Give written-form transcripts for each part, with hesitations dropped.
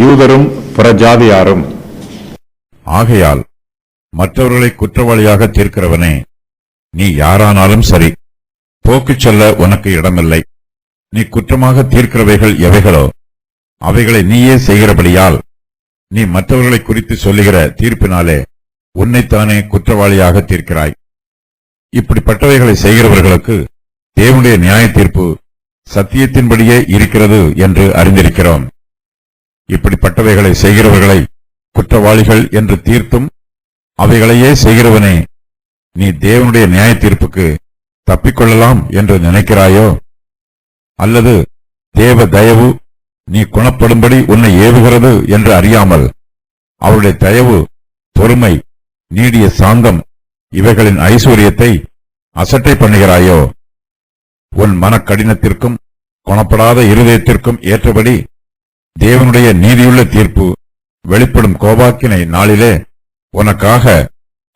யூதரும் புறஜாதியாரும். ஆகையால் மற்றவர்களை குற்றவாளியாக தீர்க்கிறவனே, நீ யாரானாலும் சரி, போக்குச் சொல்ல உனக்கு இடமில்லை. நீ குற்றமாக தீர்க்கிறவைகள் எவைகளோ அவைகளை நீயே செய்கிறபடியால் நீ மற்றவர்களை குறித்து சொல்லுகிற தீர்ப்பினாலே உன்னைத்தானே குற்றவாளியாக தீர்க்கிறாய். இப்படிப்பட்டவைகளை செய்கிறவர்களுக்கு தேவனுடைய நியாய தீர்ப்பு சத்தியத்தின்படியே இருக்கிறது என்று அறிந்திருக்கிறோம். இப்படிப்பட்டவைகளை செய்கிறவர்களை குற்றவாளிகள் என்று தீர்த்தும் அவைகளையே செய்கிறவனே, நீ தேவனுடைய நியாய தீர்ப்புக்கு தப்பிக்கொள்ளலாம் என்று நினைக்கிறாயோ? அல்லது தேவ தயவு நீ குணப்படும்படி உன்னை ஏவுகிறது என்று அறியாமல் அவருடைய தயவு, பொறுமை, நீடிய சாந்தம் இவைகளின் ஐஸ்வர்யத்தை அசட்டை பண்ணுகிறாயோ? உன் மனக்கடினத்திற்கும் குணப்படாத இருதயத்திற்கும் ஏற்றபடி தேவனுடைய நீதியுள்ள தீர்ப்பு வெளிப்படும் கோபாக்கினை நாளிலே உனக்காக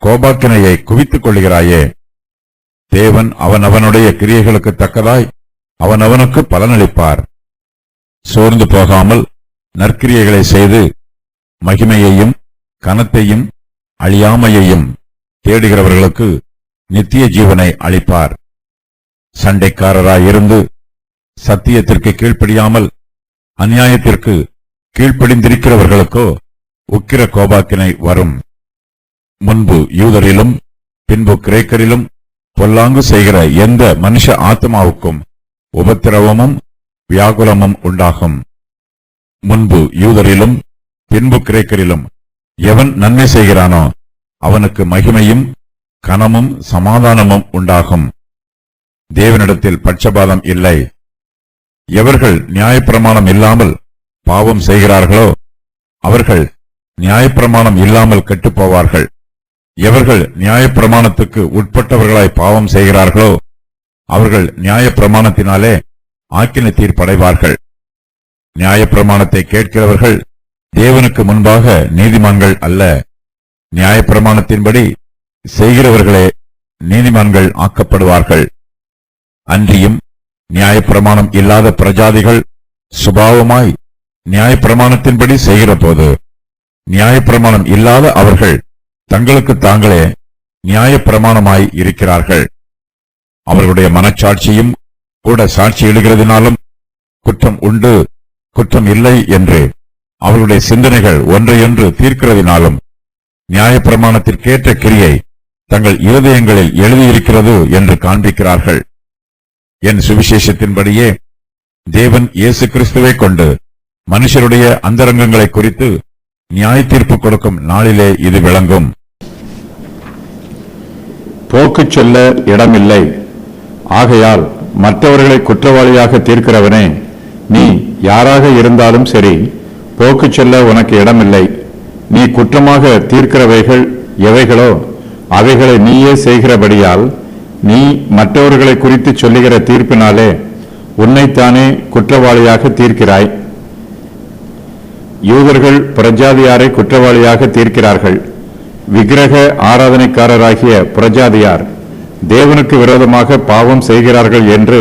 கோபாக்கினையை குவித்துக் கொள்கிறாயே. தேவன் அவனவனுடைய கிரியைகளுக்கு தக்கதாய் அவனவனுக்கு பலனளிப்பார். சோர்ந்து போகாமல் நற்கிரியைகளை செய்து மகிமையையும் கனத்தையும் அழியாமையையும் தேடுகிறவர்களுக்கு நித்திய ஜீவனை அளிப்பார். சண்டைக்காரராயிருந்து சத்தியத்திற்கு கீழ்ப்படியாமல் அநியாயத்திற்கு கீழ்ப்படிந்திருக்கிறவர்களுக்கோ உக்கிர கோபாக்கினை வரும். முன்பு யூதரிலும் பின்பு கிரேக்கரிலும் பொல்லாங்கு செய்கிற எந்த மனுஷ ஆத்மாவுக்கும் உபத்திரவமும் வியாகுலமும் உண்டாகும். முன்பு யூதரிலும் பின்பு கிரேக்கரிலும் எவன் நன்மை செய்கிறானோ அவனுக்கு மகிமையும் கனமும் சமாதானமும் உண்டாகும். தேவனிடத்தில் பட்சபாதம் இல்லை. எவர்கள் நியாயப்பிரமாணம் இல்லாமல் பாவம் செய்கிறார்களோ அவர்கள் நியாயப்பிரமாணம் இல்லாமல் கெட்டுப்போவார்கள். எவர்கள் நியாயப்பிரமாணத்துக்கு உட்பட்டவர்களாய் பாவம் செய்கிறார்களோ அவர்கள் நியாயப்பிரமாணத்தினாலே ஆக்கினை தீர்ப்படைவார்கள். நியாயப்பிரமாணத்தை கேட்கிறவர்கள் தேவனுக்கு முன்பாக நீதிமான்கள் அல்ல, நியாயப்பிரமாணத்தின்படி செய்கிறவர்களே நீதிமான்கள் ஆக்கப்படுவார்கள். அன்றியும் நியாயப்பிரமாணம் இல்லாத பிரஜாதிகள் சுபாவமாய் நியாயப்பிரமாணத்தின்படி செய்கிற போது நியாயப்பிரமாணம் இல்லாத அவர்கள் தங்களுக்கு தாங்களே நியாயப்பிரமாணமாய் இருக்கிறார்கள். அவர்களுடைய மனச்சாட்சியும் கூட சாட்சியிடுகிறதினாலும் குற்றம் உண்டு குற்றம் இல்லை என்று அவர்களுடைய சிந்தனைகள் ஒன்றையொன்று தீர்க்கிறதினாலும் நியாயப்பிரமாணத்திற்கேற்ற கிரியை தங்கள் இருதயங்களில் எழுதியிருக்கிறது என்று காண்பிக்கிறார்கள். என் சுவிசேஷத்தின்படியே தேவன் இயேசு கிறிஸ்துவை கொண்டு மனுஷருடைய அந்தரங்கங்களை குறித்து நியாய தீர்ப்பு கொடுக்கும் நாளிலே இது விளங்கும். போக்குச் சொல்ல இடமில்லை. ஆகையால் மற்றவர்களை குற்றவாளியாக தீர்க்கிறவனே, நீ யாராக இருந்தாலும் சரி, போக்குச் சொல்ல உனக்கு இடமில்லை. நீ குற்றமாக தீர்க்கிறவைகள் எவைகளோ அவைகளை நீயே செய்கிறபடியால் நீ மற்றவர்களை குறித்து சொல்லுகிற தீர்ப்பினாலே உன்னைத்தானே குற்றவாளியாக தீர்க்கிறாய். யூதர்கள் புறஜாதியாரை குற்றவாளியாக தீர்க்கிறார்கள். விக்கிரக ஆராதனைக்காரராகிய புறஜாதியார் தேவனுக்கு விரோதமாக பாவம் செய்கிறார்கள் என்று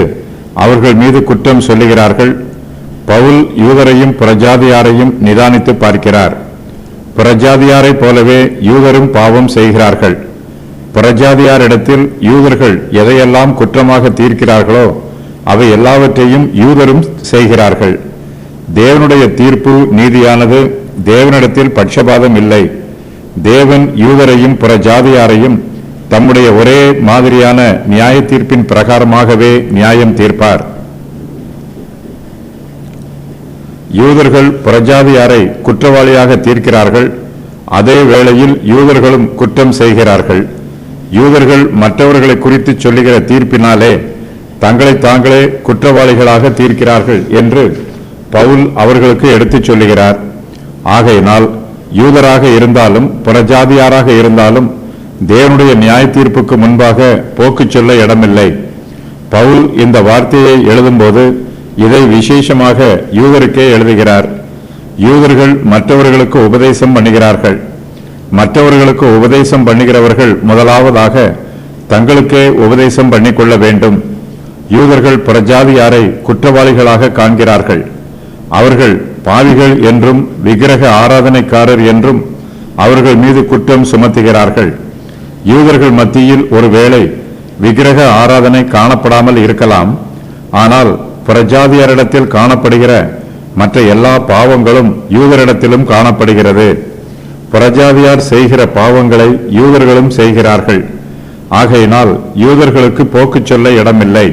அவர்கள் மீது குற்றம் சொல்லுகிறார்கள். பவுல் யூதரையும் புறஜாதியாரையும் நிதானித்து பார்க்கிறார். புறஜாதியாரை போலவே யூதரும் பாவம் செய்கிறார்கள். புறஜாதியாரிடத்தில் யூதர்கள் எதையெல்லாம் குற்றமாக தீர்க்கிறார்களோ அவை எல்லாவற்றையும் யூதரும் செய்கிறார்கள். தேவனுடைய தீர்ப்பு நீதியானது. தேவனிடத்தில் பட்சபாதம் இல்லை. தேவன் யூதரையும் புறஜாதியாரையும் தம்முடைய ஒரே மாதிரியான நியாய தீர்ப்பின் பிரகாரமாகவே நியாயம் தீர்ப்பார். யூதர்கள் புறஜாதியாரை குற்றவாளியாக தீர்க்கிறார்கள். அதே வேளையில் யூதர்களும் குற்றம் செய்கிறார்கள். யூதர்கள் மற்றவர்களை குறித்து சொல்லுகிற தீர்ப்பினாலே தங்களை தாங்களே குற்றவாளிகளாக தீர்க்கிறார்கள் என்று பவுல் அவர்களுக்கு எடுத்துச் சொல்லுகிறார். ஆகையினால் யூதராக இருந்தாலும் புறஜாதியாராக இருந்தாலும் தேவனுடைய நியாய தீர்ப்புக்கு முன்பாக போக்குச் சொல்ல இடமில்லை. பவுல் இந்த வார்த்தையை எழுதும்போது இதை விசேஷமாக யூதருக்கே எழுதுகிறார். யூதர்கள் மற்றவர்களுக்கு உபதேசம் பண்ணுகிறார்கள். மற்றவர்களுக்கு உபதேசம் பண்ணுகிறவர்கள் முதலாவதாக தங்களுக்கே உபதேசம் பண்ணிக்கொள்ள வேண்டும். யூதர்கள் புறஜாதியாரை குற்றவாளிகளாக காண்கிறார்கள். அவர்கள் பாவிகள் என்றும் விக்கிரக ஆராதனைக்காரர் என்றும் அவர்கள் மீது குற்றம் சுமத்துகிறார்கள். யூதர்கள் மத்தியில் ஒருவேளை விக்கிரக ஆராதனை காணப்படாமல் இருக்கலாம். ஆனால் புறஜாதியாரிடத்தில் காணப்படுகிற மற்ற எல்லா பாவங்களும் யூதரிடத்திலும் காணப்படுகிறது. புறஜாதியார் செய்கிற பாவங்களை யூதர்களும் செய்கிறார்கள். ஆகையினால் யூதர்களுக்கு போக்கு சொல்ல இடமில்லை.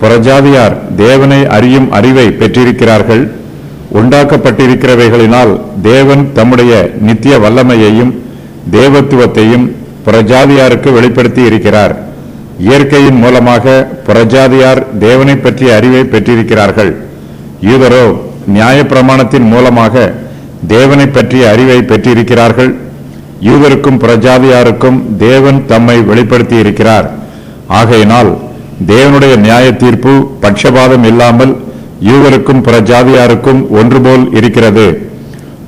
புறஜாதியார் தேவனை அறியும் அறிவை பெற்றிருக்கிறார்கள். உண்டாக்கப்பட்டிருக்கிறவைகளினால் தேவன் தம்முடைய நித்திய வல்லமையையும் தேவத்துவத்தையும் புறஜாதியாருக்கு வெளிப்படுத்தி இருக்கிறார். இயற்கையின் மூலமாக புறஜாதியார் தேவனை பற்றிய அறிவை பெற்றிருக்கிறார்கள். யூதரோ நியாயப்பிரமாணத்தின் மூலமாக தேவனை பற்றிய அறிவை பெற்றிருக்கிறார்கள். யூதருக்கும் புறஜாதியாருக்கும் தேவன் தம்மை வெளிப்படுத்தி இருக்கிறார். ஆகையினால் தேவனுடைய நியாய தீர்ப்பு பட்சபாதம் இல்லாமல் யூதருக்கும் புறஜாதியாருக்கும் ஒன்றுபோல் இருக்கிறது.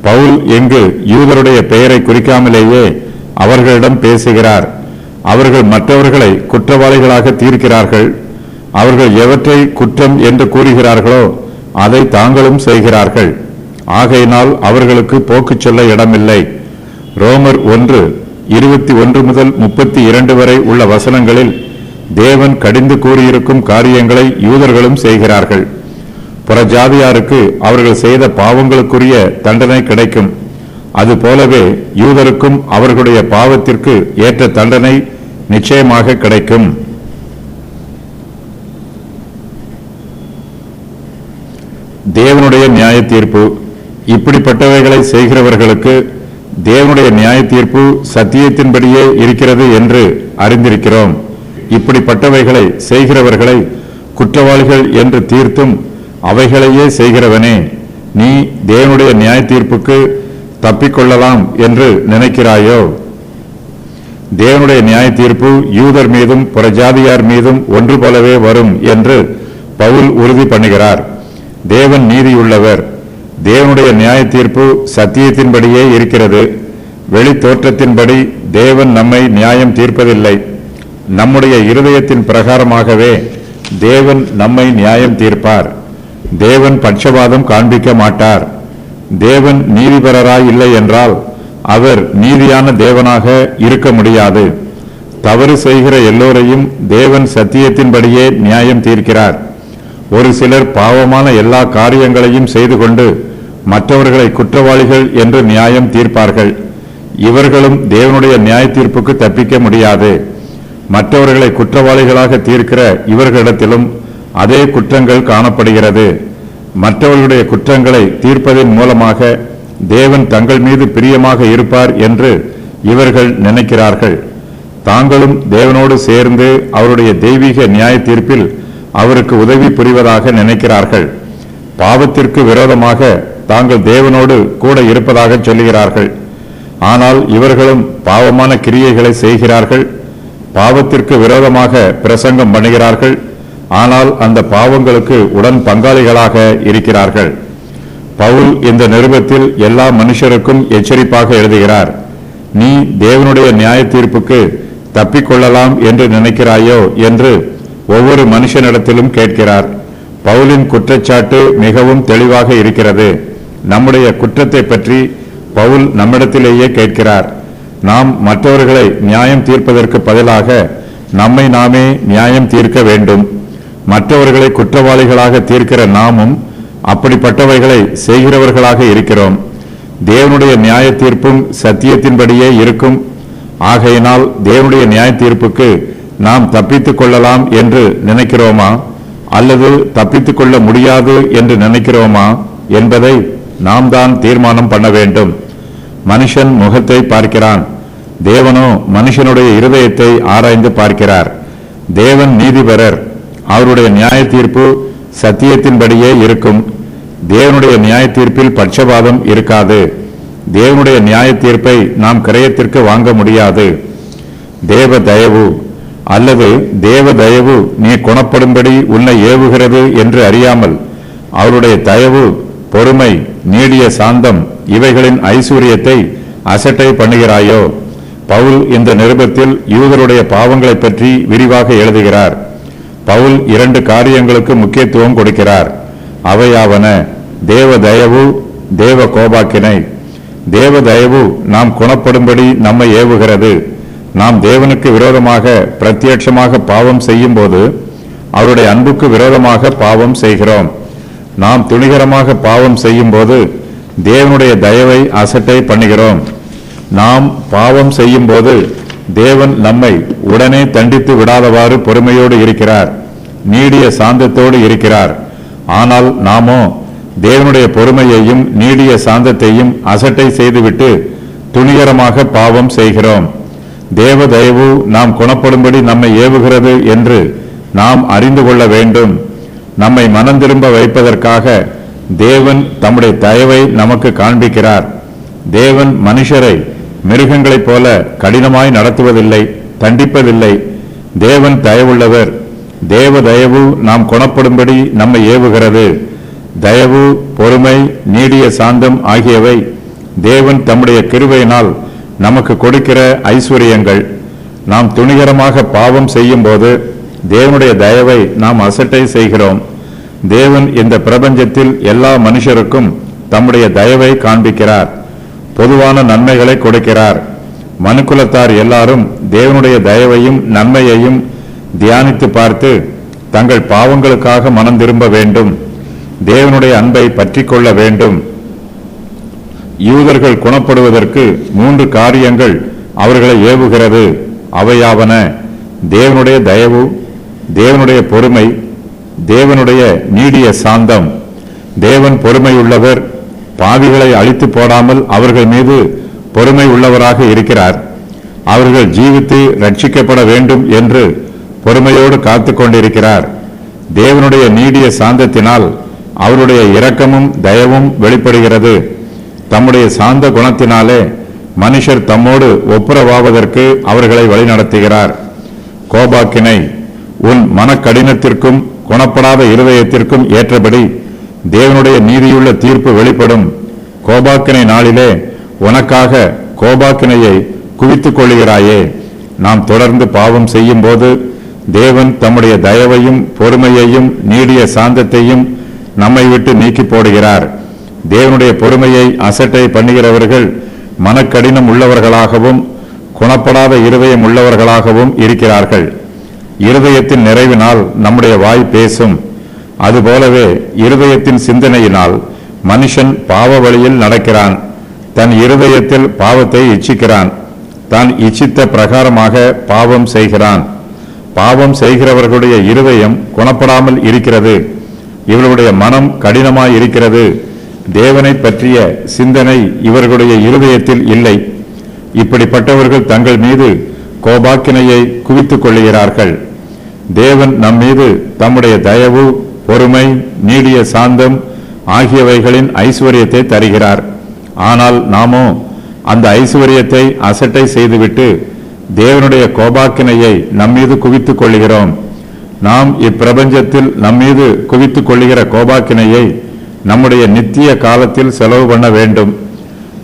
பவுல் எங்கு யூதருடைய பெயரை குறிக்காமலேயே அவர்களிடம் பேசுகிறார். அவர்கள் மற்றவர்களை குற்றவாளிகளாக தீர்க்கிறார்கள். அவர்கள் எவற்றை குற்றம் என்று கூறுகிறார்களோ அதை தாங்களும் செய்கிறார்கள். ஆகையினால் அவர்களுக்கு போக்கு சொல்ல இடமில்லை. ரோமர் 1:21 முதல் 32 வரை உள்ள வசனங்களில் தேவன் கடிந்து கூறியிருக்கும் காரியங்களை யூதர்களும் செய்கிறார்கள். புறஜாதியாருக்கு அவர்கள் செய்த பாவங்களுக்குரிய தண்டனை கிடைக்கும். அதுபோலவே யூதருக்கும் அவர்களுடைய பாவத்திற்கு ஏற்ற தண்டனை நிச்சயமாக கிடைக்கும். தேவனுடைய நியாய தீர்ப்பு. இப்படிப்பட்டவைகளை செய்கிறவர்களுக்கு தேவனுடைய நியாய தீர்ப்பு சத்தியத்தின்படியே இருக்கிறது என்று அறிந்திருக்கிறோம். இப்படிப்பட்டவைகளை செய்கிறவர்களை குற்றவாளிகள் என்று தீர்த்தும் அவைகளையே செய்கிறவனே, நீ தேவனுடைய நியாய தீர்ப்புக்கு தப்பிக்கொள்ளலாம் என்று நினைக்கிறாயோ? தேவனுடைய நியாய தீர்ப்பு யூதர் மீதும் புறஜாதியார் மீதும் ஒன்று போலவே வரும் என்று பவுல் உறுதி பண்ணுகிறார். தேவன் நீதியுள்ளவர். தேவனுடைய நியாய தீர்ப்பு சத்தியத்தின்படியே இருக்கிறது. வெளி தோற்றத்தின்படி தேவன் நம்மை நியாயம் தீர்ப்பதில்லை. நம்முடைய இருதயத்தின் பிரகாரமாகவே தேவன் நம்மை நியாயம் தீர்ப்பார். தேவன் பட்சபாதம் காண்பிக்க மாட்டார். தேவன் நீதிபரராய் இல்லை என்றால் அவர் நீதியான தேவனாக இருக்க முடியாது. தவறு செய்கிற எல்லோரையும் தேவன் சத்தியத்தின்படியே நியாயம் தீர்க்கிறார். ஒரு சிலர் பாவமான எல்லா காரியங்களையும் செய்து கொண்டு மற்றவர்களை குற்றவாளிகள் என்று நியாயம் தீர்ப்பார்கள். இவர்களும் தேவனுடைய நியாய தீர்ப்புக்கு தப்பிக்க முடியாது. மற்றவர்களை குற்றவாளிகளாக தீர்க்கிற இவர்களிடத்திலும் அதே குற்றங்கள் காணப்படுகிறது. மற்றவர்களுடைய குற்றங்களை தீர்ப்பதன் மூலமாக தேவன் தங்கள் மீது பிரியமாக இருப்பார் என்று இவர்கள் நினைக்கிறார்கள். தாங்களும் தேவனோடு சேர்ந்து அவருடைய தெய்வீக நியாய தீர்ப்பில் அவருக்கு உதவி புரிவதாக நினைக்கிறார்கள். பாவத்திற்கு விரோதமாக தாங்கள் தேவனோடு கூட இருப்பதாக சொல்லுகிறார்கள். ஆனால் இவர்களும் பாவமான கிரியைகளை செய்கிறார்கள். பாவத்திற்கு விரோதமாக பிரசங்கம் பண்ணுகிறார்கள். ஆனால் அந்த பாவங்களுக்கு உடன் பங்காளிகளாக இருக்கிறார்கள். பவுல் இந்த நிருபத்தில் எல்லா மனுஷருக்கும் எச்சரிப்பாக எழுதுகிறார். நீ தேவனுடைய நியாய தீர்ப்புக்கு தப்பிக்கொள்ளலாம் என்று நினைக்கிறாயோ என்று ஒவ்வொரு மனுஷனிடத்திலும் கேட்கிறார். பவுலின் குற்றச்சாட்டு மிகவும் தெளிவாக இருக்கிறது. நம்முடைய குற்றத்தை பற்றி பவுல் நம்மிடத்திலேயே கேட்கிறார். நாம் மற்றவர்களை நியாயம் தீர்ப்பதற்கு பதிலாக நம்மை நாமே நியாயம் தீர்க்க வேண்டும். மற்றவர்களை குற்றவாளிகளாக தீர்க்கிற நாமும் அப்படிப்பட்டவைகளை செய்கிறவர்களாக இருக்கிறோம். தேவனுடைய நியாய தீர்ப்பும் சத்தியத்தின்படியே இருக்கும். ஆகையினால் தேவனுடைய நியாய தீர்ப்புக்கு நாம் தப்பித்துக் கொள்ளலாம் என்று நினைக்கிறோமா அல்லது தப்பித்துக் கொள்ள முடியாது என்று நினைக்கிறோமா என்பதை நாம் தான் தீர்மானம் பண்ண வேண்டும். மனுஷன் முகத்தை பார்க்கிறான், தேவனோ மனுஷனுடைய இருதயத்தை ஆராய்ந்து பார்க்கிறார். தேவன் நீதிபரர். அவருடைய நியாய தீர்ப்பு சத்தியத்தின்படியே இருக்கும். தேவனுடைய நியாய தீர்ப்பில் பட்சபாதம் இருக்காது. தேவனுடைய நியாய தீர்ப்பை நாம் கிரயத்திற்கு வாங்க முடியாது. தேவ தயவு அல்லது தேவ தயவு நீ குணப்படும்படி உன்னை ஏவுகிறது என்று அறியாமல் அவருடைய தயவு, பொறுமை, நீடிய சாந்தம் இவைகளின் ஐஸ்வர்யத்தை அசட்டை பண்ணுகிறாயோ? பவுல் இந்த நிருபத்தில் யூதருடைய பாவங்களை பற்றி விரிவாக எழுதுகிறார். பவுல் 2 காரியங்களுக்கு முக்கியத்துவம் கொடுக்கிறார். அவையாவன, தேவ தயவு, தேவ கோபாக்கினை. தேவ தயவு நாம் குணப்படும்படி நம்மை ஏவுகிறது. நாம் தேவனுக்கு விரோதமாக பிரத்யட்சமாக பாவம் செய்யும் போது அவருடைய அன்புக்கு விரோதமாக பாவம் செய்கிறோம். நாம் துணிகரமாக பாவம் செய்யும் போது தேவனுடைய தயவை அசட்டை பண்ணுகிறோம். நாம் பாவம் செய்யும் போது தேவன் நம்மை உடனே தண்டித்து விடாதவாறு பொறுமையோடு இருக்கிறார், நீடிய சாந்தத்தோடு இருக்கிறார். ஆனால் நாமோ தேவனுடைய பொறுமையையும் நீடிய சாந்தத்தையும் அசட்டை செய்துவிட்டு துணிகரமாக பாவம் செய்கிறோம். தேவ தயவு நாம் குணப்படும்படி நம்மை ஏவுகிறது என்று நாம் அறிந்து கொள்ள வேண்டும். நம்மை மனம் திரும்ப வைப்பதற்காக தேவன் தம்முடைய தயவை நமக்கு காண்பிக்கிறார். தேவன் மனுஷரை மிருகங்களைப் போல கடினமாய் நடத்துவதில்லை, தண்டிப்பதில்லை. தேவன் தயவுள்ளவர். தேவ தயவு நாம் குணப்படும்படி நம்மை ஏவுகிறது. தயவு, பொறுமை, நீடிய சாந்தம் ஆகியவை தேவன் தம்முடைய கிருபையினால் நமக்கு கொடுக்கிற ஐஸ்வர்யங்கள். நாம் துணிகரமாக பாவம் செய்யும் போது தேவனுடைய தயவை நாம் அசட்டை செய்கிறோம். தேவன் இந்த பிரபஞ்சத்தில் எல்லா மனுஷருக்கும் தம்முடைய தயவை காண்பிக்கிறார், பொதுவான நன்மைகளை கொடுக்கிறார். மனுக்குலத்தார் எல்லாரும் தேவனுடைய தயவையும் நன்மையையும் தியானித்து பார்த்து தங்கள் பாவங்களுக்காக மனம் திரும்ப வேண்டும், தேவனுடைய அன்பை பற்றி கொள்ள வேண்டும். யூதர்கள் குணப்படுவதற்கு 3 காரியங்கள் அவர்களை ஏவுகிறது. அவையாவன: தேவனுடைய தயவு, தேவனுடைய பொறுமை, தேவனுடைய நீடிய சாந்தம். தேவன் பொறுமை உள்ளவர். பாவிகளை அழித்து போடாமல் அவர்கள் மீது பொறுமை உள்ளவராக இருக்கிறார். அவர்கள் ஜீவித்து ரட்சிக்கப்பட வேண்டும் என்று பொறுமையோடு காத்து கொண்டிருக்கிறார். தேவனுடைய நீடிய சாந்தத்தினால் அவருடைய இரக்கமும் தயவும் வெளிப்படுகிறது. தம்முடைய சாந்த குணத்தினாலே மனுஷர் தம்மோடு ஒப்புரவாவதற்கு அவர்களை வழிநடத்துகிறார். கோபாக்கினை: உன் மனக்கடினத்திற்கும் குணப்படாத இருதயத்திற்கும் ஏற்றபடி தேவனுடைய நீதியுள்ள தீர்ப்பு வெளிப்படும். கோபாக்கினை நாளிலே உனக்காக கோபாக்கினையை குவித்துக் கொள்கிறாயே. நாம் தொடர்ந்து பாவம் செய்யும் போது தேவன் தம்முடைய தயவையும் பொறுமையையும் நீடிய சாந்தத்தையும் நம்மை விட்டு நீக்கி போடுகிறார். தேவனுடைய பொறுமையை அசட்டை பண்ணுகிறவர்கள் மனக்கடினம் உள்ளவர்களாகவும் குணப்படாத இருதயம் உள்ளவர்களாகவும் இருக்கிறார்கள். இருதயத்தின் நிறைவினால் நம்முடைய வாய் பேசும். அதுபோலவே இருதயத்தின் சிந்தனையினால் மனுஷன் பாவ வழியில் நடக்கிறான். தன் இருதயத்தில் பாவத்தை இச்சிக்கிறான். தான் இச்சித்த பிரகாரமாக பாவம் செய்கிறான். பாவம் செய்கிறவர்களுடைய இருதயம் குணப்படாமல் இருக்கிறது. இவர்களுடைய மனம் கடினமாய் இருக்கிறது. தேவனை பற்றிய சிந்தனை இவர்களுடைய இருதயத்தில் இல்லை. இப்படிப்பட்டவர்கள் தங்கள் மீது கோபாக்கினையை குவித்துக் கொள்ளுகிறார்கள். தேவன் நம் மீது தம்முடைய தயவு, பொறுமை, நீடிய சாந்தம் ஆகியவைகளின் ஐஸ்வர்யத்தை தருகிறார். ஆனால் நாமோ அந்த ஐஸ்வர்யத்தை அசட்டை செய்துவிட்டு தேவனுடைய கோபாக்கினையை நம்மீது குவித்துக் கொள்ளுகிறோம். நாம் இப்பிரபஞ்சத்தில் நம்மீது குவித்துக் கொள்ளுகிற கோபாக்கினையை நம்முடைய நித்திய காலத்தில் செலவு பண்ண வேண்டும்.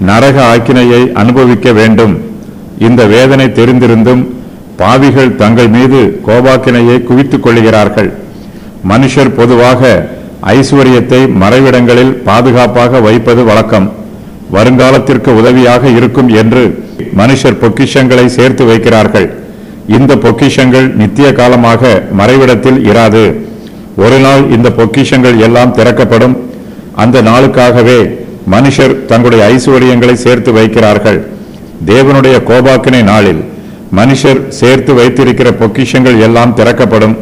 நரக ஆக்கினையை அனுபவிக்க வேண்டும். இந்த வேதனை தெரிந்திருந்தும் பாவிகள் தங்கள் மீது கோபாக்கினையை குவித்துக் கொள்ளுகிறார்கள். மனுஷர் பொதுவாக ஐஸ்வர்யத்தை மறைவிடங்களில் பாதுகாப்பாக வைப்பது வழக்கம். வருங்காலத்திற்கு உதவியாக இருக்கும் என்று மனுஷர் பொக்கிஷங்களை சேர்த்து வைக்கிறார்கள். இந்த பொக்கிஷங்கள் நித்திய காலமாக மறைவிடத்தில் இராது. ஒரு நாள் இந்த பொக்கிஷங்கள் எல்லாம் திறக்கப்படும். அந்த நாளுக்காகவே மனுஷர் தங்களுடைய ஐஸ்வர்யங்களை சேர்த்து வைக்கிறார்கள். தேவனுடைய கோபாக்கினை நாளில் மனுஷர் சேர்த்து வைத்திருக்கிற பொக்கிஷங்கள் எல்லாம் திறக்கப்படும்.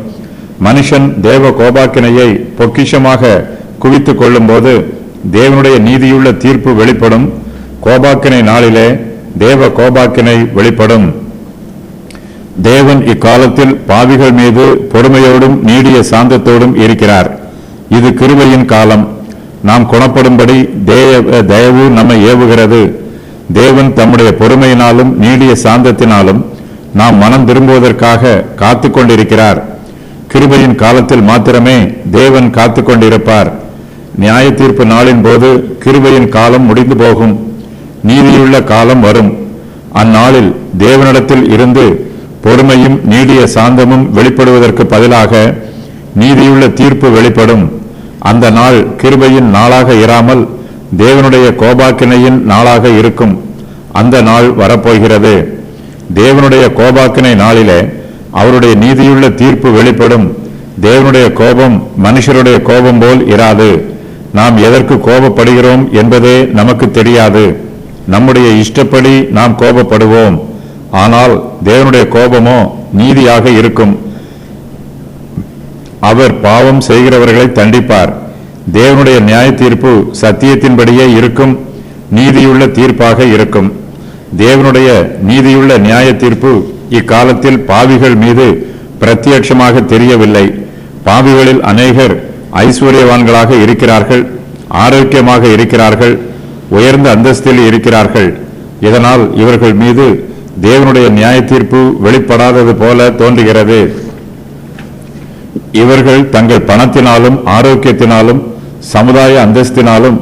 மனுஷன் தேவ கோபாக்கினையை பொக்கிஷமாக குவித்துக் கொள்ளும் போது தேவனுடைய நீதியுள்ள தீர்ப்பு வெளிப்படும். கோபாக்கினை நாளிலே தேவ கோபாக்கினை வெளிப்படும். தேவன் இக்காலத்தில் பாவிகள் மீது பொறுமையோடும் நீடிய சாந்தத்தோடும் இருக்கிறார். இது கிருபையின் காலம். நாம் குணப்படும்படி தயவு நம்மை ஏவுகிறது. தேவன் தம்முடைய பொறுமையினாலும் நீடிய சாந்தத்தினாலும் நாம் மனம் திரும்புவதற்காக காத்து கொண்டிருக்கிறார். கிருபையின் காலத்தில் மாத்திரமே தேவன் காத்து கொண்டிருப்பார். நியாய தீர்ப்பு நாளின் போது கிருபையின் காலம் முடிந்து போகும். நீதியுள்ள காலம் வரும். அந்நாளில் தேவனிடத்தில் இருந்து பொறுமையும் நீடிய சாந்தமும் வெளிப்படுவதற்கு பதிலாக நீதியுள்ள தீர்ப்பு வெளிப்படும். அந்த நாள் கிருபையின் நாளாக இராமல் தேவனுடைய கோபாக்கினையின் நாளாக இருக்கும். அந்த நாள் வரப்போகிறது. தேவனுடைய கோபாக்கினை நாளிலே அவருடைய நீதியுள்ள தீர்ப்பு வெளிப்படும். தேவனுடைய கோபம் மனுஷருடைய கோபம் போல் இராது. நாம் எதற்கு கோபப்படுகிறோம் என்பதே நமக்கு தெரியாது. நம்முடைய இஷ்டப்படி நாம் கோபப்படுவோம். ஆனால் தேவனுடைய கோபமோ நீதியாக இருக்கும். அவர் பாவம் செய்கிறவர்களை தண்டிப்பார். தேவனுடைய நியாய தீர்ப்பு சத்தியத்தின்படியே இருக்கும், நீதியுள்ள தீர்ப்பாக இருக்கும். தேவனுடைய நீதியுள்ள நியாய தீர்ப்பு இக்காலத்தில் பாவிகள் மீது பிரத்யட்சமாக தெரியவில்லை. பாவிகளில் அநேகர் ஐஸ்வர்யவான்களாக இருக்கிறார்கள், ஆரோக்கியமாக இருக்கிறார்கள், உயர்ந்த அந்தஸ்தில் இருக்கிறார்கள். இதனால் இவர்கள் மீது தேவனுடைய நியாய தீர்ப்பு வெளிப்படாதது போல தோன்றுகிறது. இவர்கள் தங்கள் பணத்தினாலும் ஆரோக்கியத்தினாலும் சமுதாய அந்தஸ்தினாலும்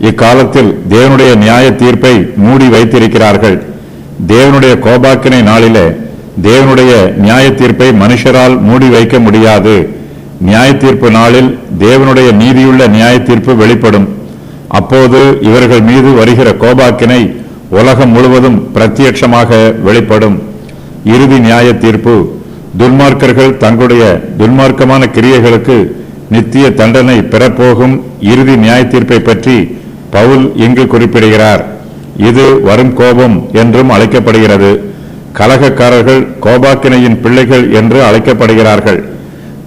இக்காலத்தில் தேவனுடைய நியாய தீர்ப்பை மூடி வைத்திருக்கிறார்கள். தேவனுடைய கோபாக்கினை நாளிலே தேவனுடைய நியாய தீர்ப்பை மனுஷரால் மூடி வைக்க முடியாது. நியாய தீர்ப்பு நாளில் தேவனுடைய நீதியுள்ள நியாய தீர்ப்பு வெளிப்படும். அப்போது இவர்கள் மீது வருகிற கோபாக்கினை உலகம் முழுவதும் பிரத்யட்சமாக வெளிப்படும். இறுதி நியாய தீர்ப்பு. துன்மார்க்கர்கள் தங்களுடைய துன்மார்க்கமான கிரியைகளுக்கு நித்திய தண்டனை பெறப்போகும் இறுதி நியாய தீர்ப்பை பற்றி பவுல் இங்கு குறிப்பிடுகிறார். இது வரும் கோபம் என்றும் அழைக்கப்படுகிறது. கலகக்காரர்கள் கோபாக்கினையின் பிள்ளைகள் என்று அழைக்கப்படுகிறார்கள்.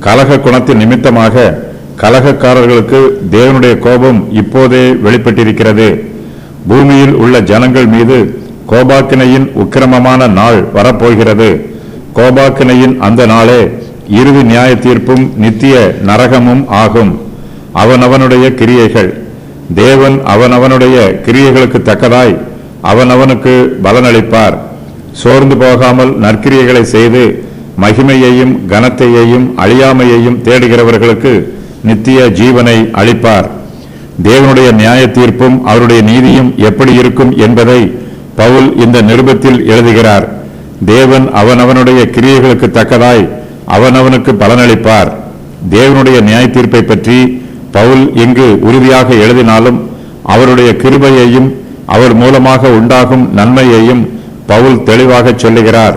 கலக குணத்தின் நிமித்தமாக கலகக்காரர்களுக்கு தேவனுடைய கோபம் இப்போதே வெளிப்பட்டிருக்கிறது. பூமியில் உள்ள ஜனங்கள் மீது கோபாக்கினையின் உக்கிரமமான நாள் வரப்போகிறது. கோபாக்கினையின் அந்த நாளே இறுதி நியாய தீர்ப்பும் நித்திய நரகமும் ஆகும். அவனவனுடைய கிரியைகள். தேவன் அவனவனுடைய கிரியைகளுக்கு தக்கதாய் அவனவனுக்கு பலனளிப்பார். சோர்ந்து போகாமல் நற்கிரியைகளை செய்து மகிமையையும் கனத்தையையும் அழியாமையையும் தேடுகிறவர்களுக்கு நித்திய ஜீவனை அளிப்பார். தேவனுடைய நியாய தீர்ப்பும் அவருடைய நீதியும் எப்படி இருக்கும் என்பதை பவுல் இந்த நிருபத்தில் எழுதுகிறார். தேவன் அவனவனுடைய கிரியைகளுக்கு தக்கதாய் அவனவனுக்கு பலனளிப்பார். தேவனுடைய நியாய தீர்ப்பை பற்றி பவுல் இங்கு உறுதியாக எழுதினாலும் அவருடைய கிருபையையும் அவர் மூலமாக உண்டாகும் நன்மையையும் பவுல் தெளிவாக சொல்லுகிறார்.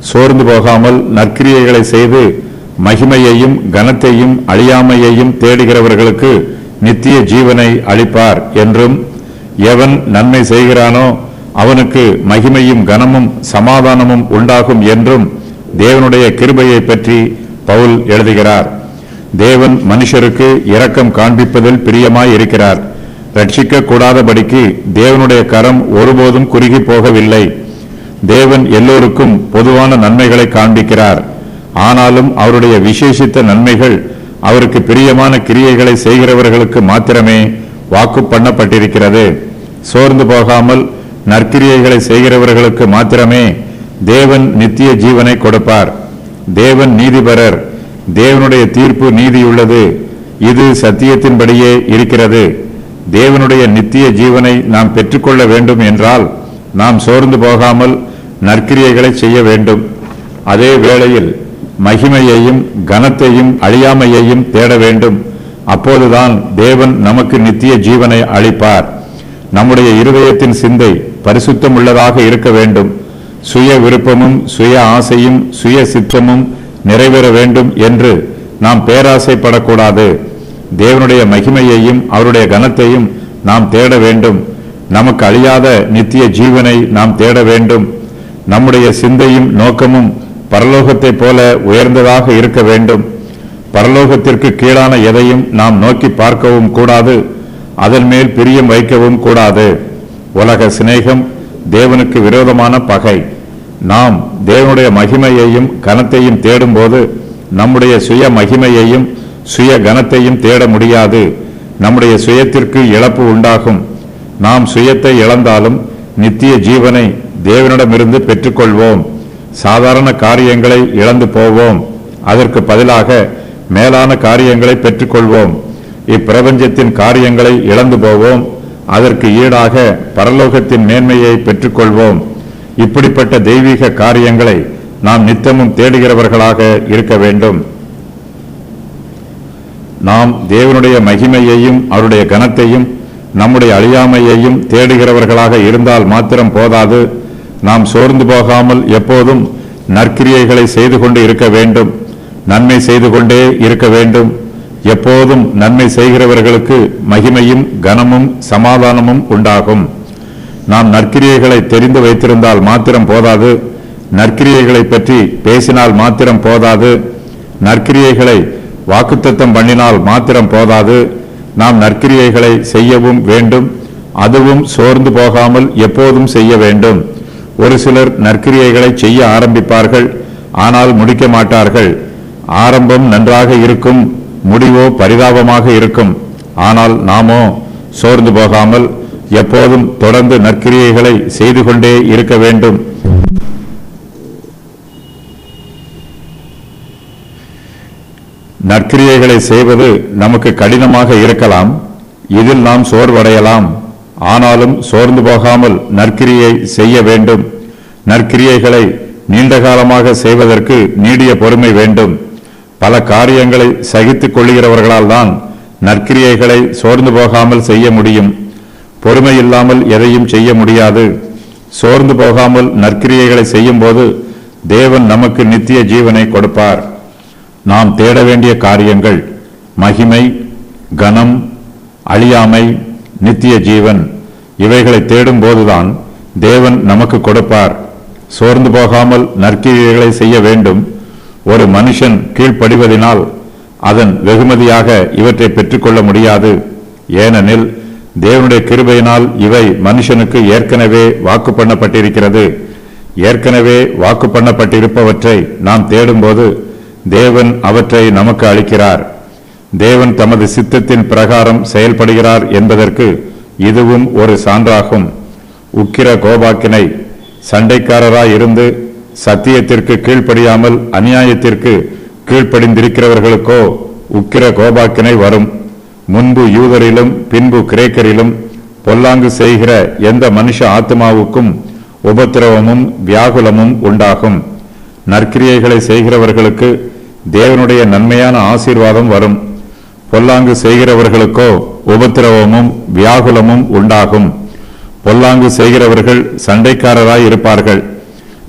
சோர்ந்து போகாமல் நற்கிரியைகளை செய்து மகிமையையும் கனத்தையும் அழியாமையையும் தேடுகிறவர்களுக்கு நித்திய ஜீவனை அளிப்பார் என்றும், எவன் நன்மை செய்கிறானோ அவனுக்கு மகிமையும் கனமும் சமாதானமும் உண்டாகும் என்றும் தேவனுடைய கிருபையை பற்றி பவுல் எழுதுகிறார். தேவன் மனுஷருக்கு இரக்கம் காண்பிப்பதில் பிரியமாய் இருக்கிறார். ரட்சிக்க கூடாதபடிக்கு தேவனுடைய கரம் ஒருபோதும் குறுகி போகவில்லை. தேவன் எல்லோருக்கும் பொதுவான நன்மைகளை காண்பிக்கிறார். ஆனாலும் அவருடைய விசேஷித்த நன்மைகள் அவருக்கு பிரியமான கிரியைகளை செய்கிறவர்களுக்கு மாத்திரமே வாக்கு பண்ணப்பட்டிருக்கிறது. சோர்ந்து போகாமல் நற்கிரியைகளை செய்கிறவர்களுக்கு மாத்திரமே தேவன் நித்திய ஜீவனை கொடுப்பார். தேவன் நீதிபரர். தேவனுடைய தீர்ப்பு நீதியுள்ளது. இது சத்தியத்தின்படியே இருக்கிறது. தேவனுடைய நித்திய ஜீவனை நாம் பெற்றுக்கொள்ள வேண்டும் என்றால் நாம் சோர்ந்து போகாமல் நற்கிரியைகளை செய்ய வேண்டும். அதே வேளையில் மகிமையையும் கனத்தையும் அழியாமையையும் தேட வேண்டும். அப்போதுதான் தேவன் நமக்கு நித்திய ஜீவனை அளிப்பார். நம்முடைய இருதயத்தின் சிந்தை பரிசுத்தம் உள்ளதாக இருக்க வேண்டும். சுய விருப்பமும் சுய ஆசையும் சுய சித்தமும் நிறைவேற வேண்டும் என்று நாம் பேராசைப்படக்கூடாது. தேவனுடைய மகிமையையும் அவருடைய கனத்தையும் நாம் தேட வேண்டும். நமக்கு அழியாத நித்திய ஜீவனை நாம் தேட வேண்டும். நம்முடைய சிந்தையும் நோக்கமும் பரலோகத்தை போல உயர்ந்ததாக இருக்க வேண்டும். பரலோகத்திற்கு கீழான எதையும் நாம் நோக்கி பார்க்கவும் கூடாது. அதன் மேல் பிரியம் வைக்கவும் கூடாது. உலக சிநேகம் தேவனுக்கு விரோதமான பகை. நாம் தேவனுடைய மகிமையையும் கனத்தையும் தேடும்போது நம்முடைய சுய மகிமையையும் சுய கனத்தையும் தேட முடியாது. நம்முடைய சுயத்திற்கு இழப்பு உண்டாகும். நாம் சுயத்தை இழந்தாலும் நித்திய ஜீவனை தேவனிடமிருந்து பெற்றுக்கொள்வோம். சாதாரண காரியங்களை இழந்து போவோம். அதற்கு பதிலாக மேலான காரியங்களை பெற்றுக்கொள்வோம். இப்பிரபஞ்சத்தின் காரியங்களை இழந்து போவோம். அதற்கு ஈடாக பரலோகத்தின் மேன்மையை பெற்றுக்கொள்வோம். இப்படிப்பட்ட தெய்வீக காரியங்களை நாம் நித்தமும் தேடுகிறவர்களாக இருக்க வேண்டும். நாம் தேவனுடைய மகிமையையும் அவருடைய கனத்தையும் நம்முடைய அழியாமையையும் தேடுகிறவர்களாக இருந்தால் மாத்திரம் போதாது, நாம் சோர்ந்து போகாமல் எப்போதும் நற்கிரியைகளை செய்து கொண்டு இருக்க வேண்டும். நன்மை செய்து கொண்டே இருக்க வேண்டும். எப்போதும் நன்மை செய்கிறவர்களுக்கு மகிமையும் கனமும் சமாதானமும் உண்டாகும். நாம் நற்கிரியைகளை தெரிந்து வைத்திருந்தால் மாத்திரம் போதாது, நற்கிரியைகளை பற்றி பேசினால் மாத்திரம் போதாது, நற்கிரியைகளை வாக்குத்தத்தம் பண்ணினால் மாத்திரம் போதாது, நாம் நற்கிரியைகளை செய்யவும் வேண்டும். அதுவும் சோர்ந்து போகாமல் எப்போதும் செய்ய வேண்டும். ஒரு சிலர் நற்கிரியைகளை செய்ய ஆரம்பிப்பார்கள், ஆனால் முடிக்க மாட்டார்கள். ஆரம்பம் நன்றாக இருக்கும், முடிவோ பரிதாபமாக இருக்கும். ஆனால் நாமோ சோர்ந்து போகாமல் எப்போதும் தொடர்ந்து நற்கிரியைகளை செய்து கொண்டே இருக்க வேண்டும். நற்கிரியைகளை செய்வது நமக்கு கடினமாக இருக்கலாம். இதில் நாம் சோர்வடையலாம். ஆனாலும் சோர்ந்து போகாமல் நற்கிரியை செய்ய வேண்டும். நற்கிரியைகளை நீண்ட காலமாக செய்வதற்கு நீடிய பொறுமை வேண்டும். பல காரியங்களை சகித்துக் கொள்கிறவர்களால் தான் நற்கிரியைகளை சோர்ந்து போகாமல் செய்ய முடியும். பொறுமை இல்லாமல் எதையும் செய்ய முடியாது. சோர்ந்து போகாமல் நற்கிரியைகளை செய்யும் போது தேவன் நமக்கு நித்திய ஜீவனை கொடுப்பார். நாம் தேட வேண்டிய காரியங்கள் மகிமை, கனம், அழியாமை, நித்திய ஜீவன். இவைகளை தேடும் போதுதான் தேவன் நமக்கு கொடுப்பார். சோர்ந்து போகாமல் நற்கிரியைகளை செய்ய வேண்டும். ஒரு மனுஷன் கீழ்ப்படிவதினால் அதன் வெகுமதியாக இவற்றை பெற்றுக்கொள்ள முடியாது. ஏனெனில் தேவனுடைய கிருபையினால் இவை மனுஷனுக்கு ஏற்கனவே வாக்கு பண்ணப்பட்டிருக்கிறது. ஏற்கனவே வாக்கு பண்ணப்பட்டிருப்பவற்றை நாம் தேடும்போது தேவன் அவற்றை நமக்கு அளிக்கிறார். தேவன் தமது சித்தத்தின் பிரகாரம் செயல்படுகிறார் என்பதற்கு இதுவும் ஒரு சான்றாகும். உக்கிர கோபாக்கினை சண்டைக்காரராய் இருந்து சத்தியத்திற்கு கீழ்ப்படியாமல் அநியாயத்திற்கு கீழ்ப்படிந்திருக்கிறவர்களுக்கோ உக்கிர கோபாக்கினை வரும். முன்பு யூதரிலும் பின்பு கிரேக்கரிலும் பொல்லாங்கு செய்கிற எந்த மனுஷ ஆத்மாவுக்கும் உபத்திரவமும் வியாகுலமும் உண்டாகும். நற்கிரியைகளை செய்கிறவர்களுக்கு தேவனுடைய நன்மையான ஆசீர்வாதம் வரும். பொல்லாங்கு செய்கிறவர்களுக்கோ உபத்திரவமும் வியாகுலமும் உண்டாகும். பொல்லாங்கு செய்கிறவர்கள் சண்டைக்காரராய் இருப்பார்கள்.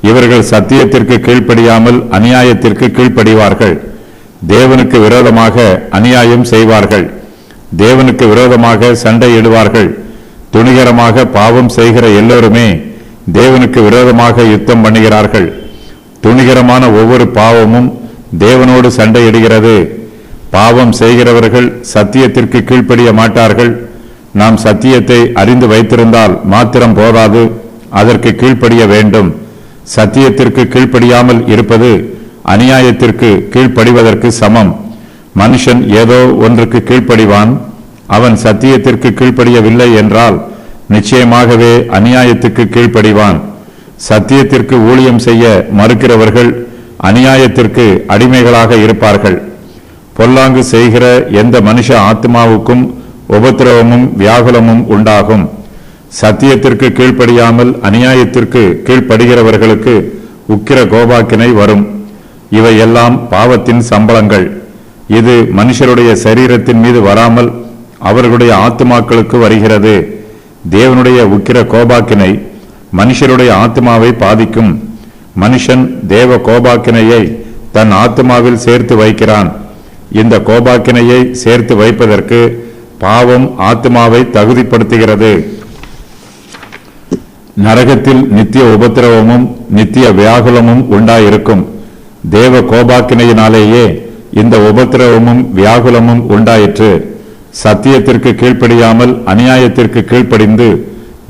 இவர்கள் சத்தியத்திற்கு கீழ்ப்படியாமல் அநியாயத்திற்கு கீழ்ப்படிவார்கள். தேவனுக்கு விரோதமாக அநியாயம் செய்வார்கள். தேவனுக்கு விரோதமாக சண்டையிடுவார்கள். துணிகரமாக பாவம் செய்கிற எல்லோருமே தேவனுக்கு விரோதமாக யுத்தம் பண்ணுகிறார்கள். துணிகரமான ஒவ்வொரு பாவமும் தேவனோடு சண்டையிடுகிறது. பாவம் செய்கிறவர்கள் சத்தியத்திற்கு கீழ்ப்படிய மாட்டார்கள். நாம் சத்தியத்தை அறிந்து வைத்திருந்தால் மாத்திரம் போதாது, அதற்கு கீழ்ப்படிய வேண்டும். சத்தியத்திற்கு கீழ்ப்படியாமல் இருப்பது அநியாயத்திற்கு கீழ்ப்படிவதற்கு சமம். மனுஷன் ஏதோ ஒன்றுக்கு கீழ்ப்படிவான். அவன் சத்தியத்திற்கு கீழ்ப்படியவில்லை என்றால் நிச்சயமாகவே அநியாயத்துக்கு கீழ்ப்படிவான். சத்தியத்திற்கு ஊழியம் செய்ய மறுக்கிறவர்கள் அநியாயத்திற்கு அடிமைகளாக இருப்பார்கள். பொல்லாங்கு செய்கிற எந்த மனுஷ ஆத்மாவுக்கும் உபத்திரவமும் வியாகுலமும் உண்டாகும். சத்தியத்திற்கு கீழ்ப்படியாமல் அநியாயத்திற்கு கீழ்ப்படுகிறவர்களுக்கு உக்கிர கோபாக்கினை வரும். இவையெல்லாம் பாவத்தின் சம்பளங்கள். இது மனுஷருடைய சரீரத்தின் மீது வராமல் அவர்களுடைய ஆத்துமாக்களுக்கு வருகிறது. தேவனுடைய உக்கிர கோபாக்கினை மனுஷருடைய ஆத்மாவை பாதிக்கும். மனுஷன் தேவ கோபாக்கினையை தன் ஆத்மாவில் சேர்த்து வைக்கிறான். இந்த கோபாக்கினையை சேர்த்து வைப்பதற்கு பாவம் ஆத்மாவை தகுதிப்படுத்துகிறது. நரகத்தில் நித்திய உபத்திரவமும் நித்திய வியாகுலமும் உண்டாயிருக்கும். தேவ கோபாக்கினையினாலேயே இந்த உபத்திரவமும் வியாகுலமும் உண்டாயிற்று. சத்தியத்திற்கு கீழ்ப்படியாமல் அநியாயத்திற்கு கீழ்ப்படிந்து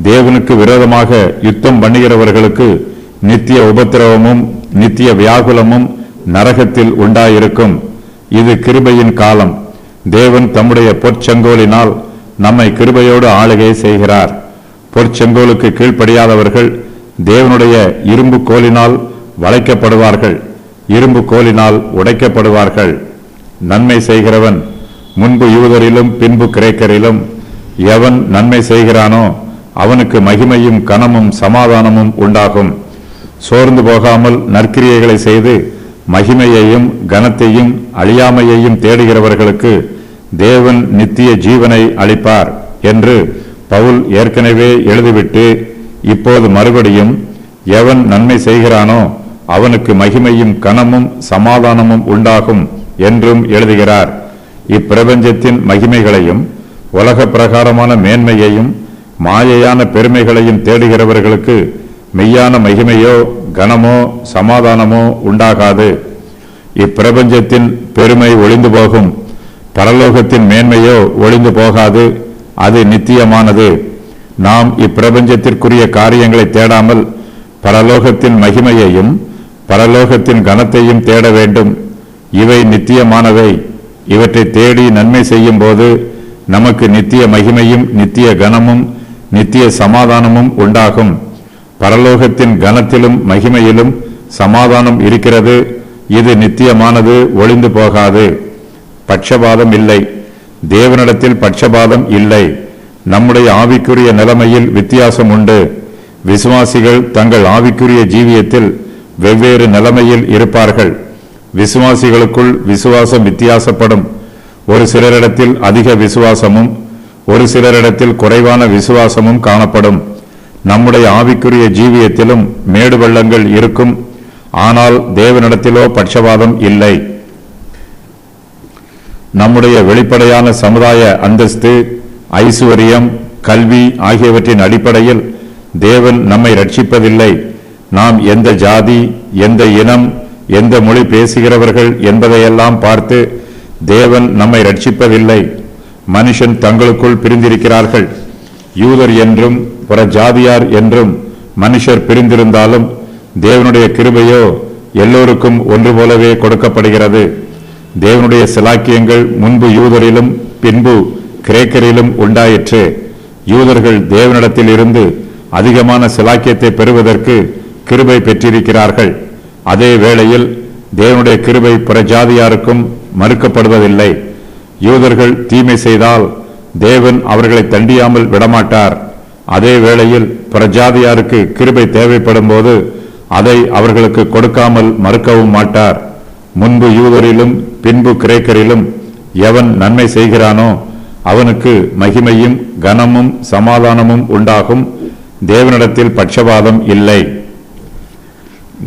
தேவனுக்கு விரோதமாக யுத்தம் பண்ணுகிறவர்களுக்கு நித்திய உபத்திரவமும் நித்திய வியாகுலமும் நரகத்தில் உண்டாயிருக்கும். இது கிருபையின் காலம். தேவன் தம்முடைய பொற்செங்கோலினால் நம்மை கிருபையோடு ஆளுகை செய்கிறார். பொற்செங்கோலுக்கு கீழ்ப்படியாதவர்கள் தேவனுடைய இரும்பு கோலினால் வளைக்கப்படுவார்கள், இரும்பு கோலினால் உடைக்கப்படுவார்கள். நன்மை செய்கிறவன் முன்பு யூதரிலும் பின்பு கிரேக்கரிலும் எவன் நன்மை செய்கிறானோ அவனுக்கு மகிமையும் கனமும் சமாதானமும் உண்டாகும். சோர்ந்து போகாமல் நற்கிரியைகளை செய்து மகிமையையும் கனத்தையும் அழியாமையையும் தேடுகிறவர்களுக்கு தேவன் நித்திய ஜீவனை அளிப்பார் என்று பவுல் ஏற்கனவே எழுதிவிட்டு இப்போது மறுபடியும் எவன் நன்மை செய்கிறானோ அவனுக்கு மகிமையும் கனமும் சமாதானமும் உண்டாகும் என்றும் எழுதுகிறார். இப்பிரபஞ்சத்தின் மகிமைகளையும் உலக பிரகாரமான மேன்மையையும் மாயையான பெருமைகளையும் தேடுகிறவர்களுக்கு மெய்யான மகிமையோ கனமோ சமாதானமோ உண்டாகாது. இப்பிரபஞ்சத்தின் பெருமை ஒளிந்து போகும், பரலோகத்தின் மேன்மையோ ஒளிந்து போகாது, அது நித்தியமானது. நாம் இப்பிரபஞ்சத்திற்குரிய காரியங்களை தேடாமல் பரலோகத்தின் மகிமையையும் பரலோகத்தின் கனத்தையும் தேட வேண்டும். இவை நித்தியமானவை. இவற்றை தேடி நன்மை செய்யும் போது நமக்கு நித்திய மகிமையும் நித்திய கனமும் நித்திய சமாதானமும் உண்டாகும். பரலோகத்தின் கனத்திலும் மகிமையிலும் சமாதானம் இருக்கிறது. இது நித்தியமானது, ஒளிந்து போகாது. பட்சபாதம் இல்லை. தேவனிடத்தில் பட்சபாதம் இல்லை. நம்முடைய ஆவிக்குரிய நிலைமையில் வித்தியாசம் உண்டு. விசுவாசிகள் தங்கள் ஆவிக்குரிய ஜீவியத்தில் வெவ்வேறு நிலைமையில் இருப்பார்கள். விசுவாசிகளுக்குள் விசுவாசம் வித்தியாசப்படும். ஒரு சிலரிடத்தில் அதிக விசுவாசமும் ஒரு சிலரிடத்தில் குறைவான விசுவாசமும் காணப்படும். நம்முடைய ஆவிக்குரிய ஜீவியத்திலும் மேடு பள்ளங்கள் இருக்கும். ஆனால் தேவனிடத்திலோ பட்சபாதம் இல்லை. நம்முடைய வெளிப்படையான சமுதாய அந்தஸ்து, ஐசுவரியம், கல்வி ஆகியவற்றின் அடிப்படையில் தேவன் நம்மை ரட்சிப்பதில்லை. நாம் எந்த ஜாதி, எந்த இனம், எந்த மொழி பேசுகிறவர்கள் என்பதையெல்லாம் பார்த்து தேவன் நம்மை ரட்சிப்பதில்லை. மனுஷன் தங்களுக்குள் பிரிந்திருக்கிறார்கள். யூதர் என்றும் புற ஜாதியார் என்றும் மனுஷர் பிரிந்திருந்தாலும் தேவனுடைய கிருபையோ எல்லோருக்கும் ஒன்று போலவே கொடுக்கப்படுகிறது. தேவனுடைய சிலாக்கியங்கள் முன்பு யூதரிலும் பின்பு கிரேக்கரிலும் உண்டாயிற்று. யூதர்கள் தேவனிடத்தில் இருந்து அதிகமான சிலாக்கியத்தை பெறுவதற்கு கிருபை பெற்றிருக்கிறார்கள். அதே வேளையில் தேவனுடைய கிருபை புறஜாதியாருக்கும் மறுக்கப்படுவதில்லை. யூதர்கள் தீமை செய்தால் தேவன் அவர்களை தண்டியாமல் விடமாட்டார். அதே வேளையில் புறஜாதியாருக்கு கிருபை தேவைப்படும் போது அதை அவர்களுக்கு கொடுக்காமல் மறுக்கவும் மாட்டார். முன்பு யூதரிலும் பின்பு கிரேக்கரிலும் எவன் நன்மை செய்கிறானோ அவனுக்கு மகிமையும் கனமும் சமாதானமும் உண்டாகும். தேவனிடத்தில் பட்சபாதம் இல்லை.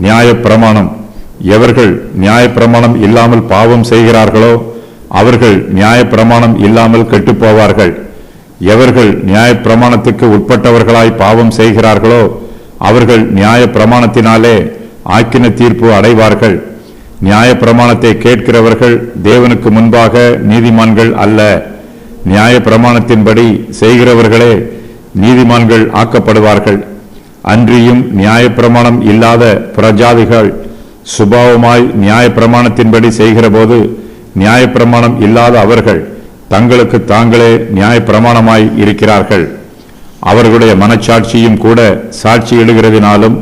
நியாயப்பிரமாணம். எவர்கள் நியாயப்பிரமாணம் இல்லாமல் பாவம் செய்கிறார்களோ அவர்கள் நியாயப்பிரமாணம் இல்லாமல் கெட்டுப்போவார்கள். எவர்கள் நியாயப்பிரமாணத்துக்கு உட்பட்டவர்களாய் பாவம் செய்கிறார்களோ அவர்கள் நியாயப்பிரமாணத்தினாலே ஆக்கின தீர்ப்பு அடைவார்கள். நியாயப்பிரமாணத்தை கேட்கிறவர்கள் தேவனுக்கு முன்பாக நீதிமான்கள் அல்ல. நியாயப்பிரமாணத்தின்படி செய்கிறவர்களே நீதிமான்கள் ஆக்கப்படுவார்கள். அன்றியும் நியாயப்பிரமாணம் இல்லாத புறஜாதிகள் சுபாவமாய் நியாயப்பிரமாணத்தின்படி செய்கிற போது நியாயப்பிரமாணம் இல்லாத அவர்கள் தங்களுக்கு தாங்களே நியாயப்பிரமாணமாய் இருக்கிறார்கள். அவர்களுடைய மனச்சாட்சியும் கூட சாட்சியிடுகிறதினாலும்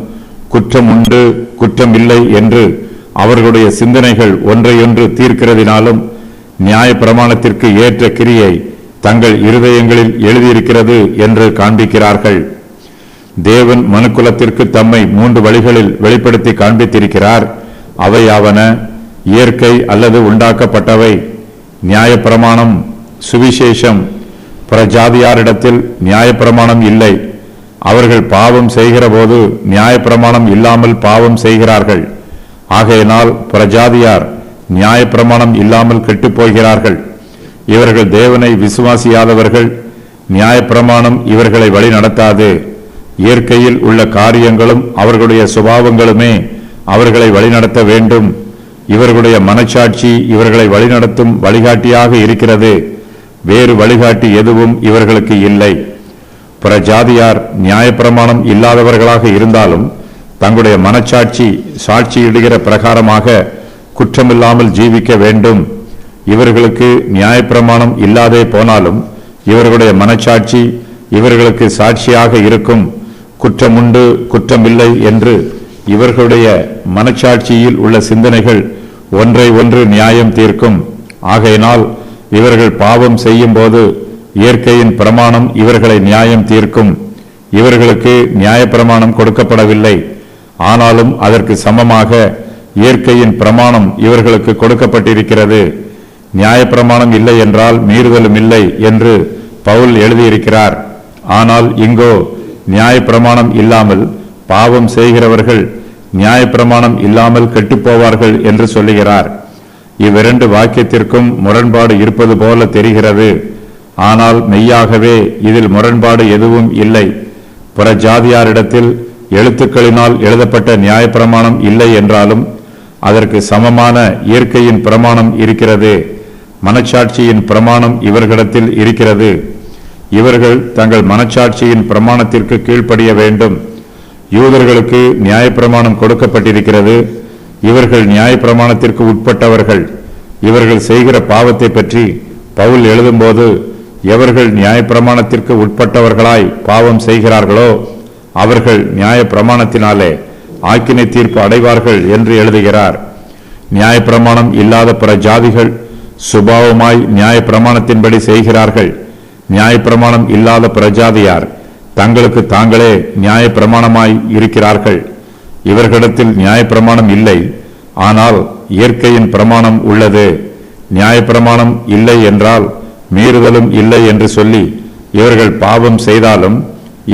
குற்றம் உண்டு குற்றம் இல்லை என்று அவர்களுடைய சிந்தனைகள் ஒன்றையொன்று தீர்க்கிறதினாலும் நியாயப்பிரமாணத்திற்கு ஏற்ற கிரியை தங்கள் இருதயங்களில் எழுதியிருக்கிறது என்று காண்பிக்கிறார்கள். தேவன் மனுக்குலத்திற்கு தம்மை 3 வழிகளில் வெளிப்படுத்தி காண்பித்திருக்கிறார். அவையாவன: இயற்கை அல்லது உண்டாக்கப்பட்டவை, நியாயப்பிரமாணம், சுவிசேஷம். புறஜாதியாரிடத்தில் நியாயப்பிரமாணம் இல்லை. அவர்கள் பாவம் செய்கிற போது நியாயப்பிரமாணம் இல்லாமல் பாவம் செய்கிறார்கள். ஆகையினால் புறஜாதியார் நியாயப்பிரமாணம் இல்லாமல் கெட்டுப்போகிறார்கள். இவர்கள் தேவனை விசுவாசியாதவர்கள். நியாயப்பிரமாணம் இவர்களை வழி நடத்தாது. இயற்கையில் உள்ள காரியங்களும் அவர்களுடைய சுபாவங்களுமே அவர்களை வழிநடத்த வேண்டும். இவர்களுடைய மனச்சாட்சி இவர்களை வழிநடத்தும் வழிகாட்டியாக இருக்கிறது. வேறு வழிகாட்டி எதுவும் இவர்களுக்கு இல்லை. புறஜாதியார் நியாயப்பிரமாணம் இல்லாதவர்களாக இருந்தாலும் தங்களுடைய மனச்சாட்சி சாட்சியிடுகிற பிரகாரமாக குற்றமில்லாமல் ஜீவிக்க வேண்டும். இவர்களுக்கு நியாயப்பிரமாணம் இல்லாதே போனாலும் இவர்களுடைய மனச்சாட்சி இவர்களுக்கு சாட்சியாக இருக்கும். குற்றமுண்டு குற்றமில்லை என்று இவர்களுடைய மனச்சாட்சியில் உள்ள சிந்தனைகள் ஒன்றை ஒன்று நியாயம் தீர்க்கும். ஆகையினால் இவர்கள் பாவம் செய்யும் போது இயற்கையின் பிரமாணம் இவர்களை நியாயம் தீர்க்கும். இவர்களுக்கு நியாயப்பிரமாணம் கொடுக்கப்படவில்லை. ஆனாலும் அதற்கு சமமாக இயற்கையின் பிரமாணம் இவர்களுக்கு கொடுக்கப்பட்டிருக்கிறது. நியாயப்பிரமாணம் இல்லை என்றால் மீறுதலும் இல்லை என்று பவுல் எழுதியிருக்கிறார். ஆனால் இங்கோ நியாயப்பிரமாணம் இல்லாமல் பாவம் செய்கிறவர்கள் நியாயப்பிரமாணம் இல்லாமல் கெட்டுப்போவார்கள் என்று சொல்லுகிறார். இவ்விரண்டு வாக்கியத்திற்கும் முரண்பாடு இருப்பது போல தெரிகிறது. ஆனால் மெய்யாகவே இதில் முரண்பாடு எதுவும் இல்லை. புற ஜாதியாரிடத்தில் எழுத்துக்களினால் எழுதப்பட்ட நியாயப்பிரமாணம் இல்லை என்றாலும் அதற்கு சமமான இயற்கையின் பிரமாணம் இருக்கிறது. மனச்சாட்சியின் பிரமாணம் இவர்களிடத்தில் இருக்கிறது. இவர்கள் தங்கள் மனச்சாட்சியின் பிரமாணத்திற்கு கீழ்ப்படிய வேண்டும். யூதர்களுக்கு நியாயப்பிரமாணம் கொடுக்கப்பட்டிருக்கிறது. இவர்கள் நியாயப்பிரமாணத்திற்கு உட்பட்டவர்கள். இவர்கள் செய்கிற பாவத்தை பற்றி பவுல் எழுதும்போது எவர்கள் நியாயப்பிரமாணத்திற்கு உட்பட்டவர்களாய் பாவம் செய்கிறார்களோ அவர்கள் நியாயப்பிரமாணத்தினாலே ஆக்கினை தீர்ப்பு அடைவார்கள் என்று எழுதுகிறார். நியாயப்பிரமாணம் இல்லாத பிற ஜாதிகள் சுபாவமாய் நியாயப்பிரமாணத்தின்படி செய்கிறார்கள். நியாயப்பிரமாணம் இல்லாத பிரஜாதியார் தங்களுக்கு தாங்களே நியாயப்பிரமாணமாய் இருக்கிறார்கள். இவர்களிடத்தில் நியாயப்பிரமாணம் இல்லை, ஆனால் இயற்கையின் பிரமாணம் உள்ளது. நியாயப்பிரமாணம் இல்லை என்றால் மீறுதலும் இல்லை என்று சொல்லி இவர்கள் பாவம் செய்தாலும்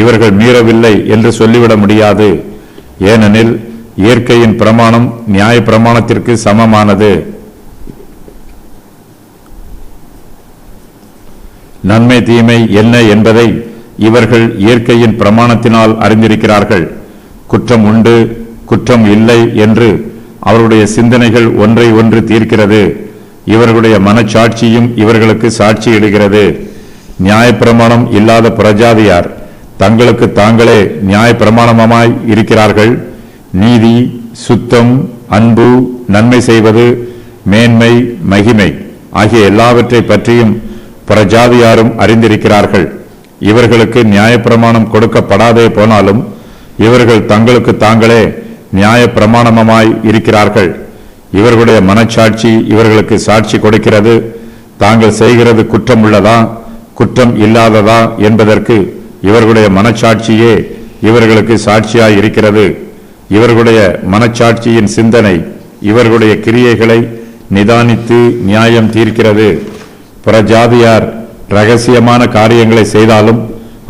இவர்கள் மீறவில்லை என்று சொல்லிவிட முடியாது. ஏனெனில் இயற்கையின் பிரமாணம் நியாயப்பிரமாணத்திற்கு சமமானது. நன்மை தீமை என்ன என்பதை இவர்கள் இயற்கையின் பிரமாணத்தினால் அறிந்திருக்கிறார்கள். குற்றம் உண்டு, குற்றம் இல்லை என்று அவருடைய சிந்தனைகள் ஒன்றை ஒன்று தீர்க்கிறது. இவர்களுடைய மனச்சாட்சியும் இவர்களுக்கு சாட்சியிடுகிறது. நியாயப்பிரமாணம் இல்லாத பிரஜாதியார் தங்களுக்கு தாங்களே நியாயப்பிரமாணமாய் இருக்கிறார்கள். நீதி, சுத்தம், அன்பு, நன்மை செய்வது, மேன்மை, மகிமை ஆகிய எல்லாவற்றை பற்றியும் பிரஜாதியாரும் அறிந்திருக்கிறார்கள். இவர்களுக்கு நியாயப்பிரமாணம் கொடுக்கப்படாதே போனாலும் இவர்கள் தங்களுக்கு தாங்களே நியாயப்பிரமாணமாய் இருக்கிறார்கள். இவர்களுடைய மனச்சாட்சி இவர்களுக்கு சாட்சி கொடுக்கிறது. தாங்கள் செய்கிறது குற்றம் உள்ளதா குற்றம் இல்லாததா என்பதற்கு இவர்களுடைய மனச்சாட்சியே இவர்களுக்கு சாட்சியாய் இருக்கிறது. இவர்களுடைய மனச்சாட்சியின் சிந்தனை இவர்களுடைய கிரியைகளை நிதானித்து நியாயம் தீர்க்கிறது. புறஜாதியார் ரகசியமான காரியங்களை செய்தாலும்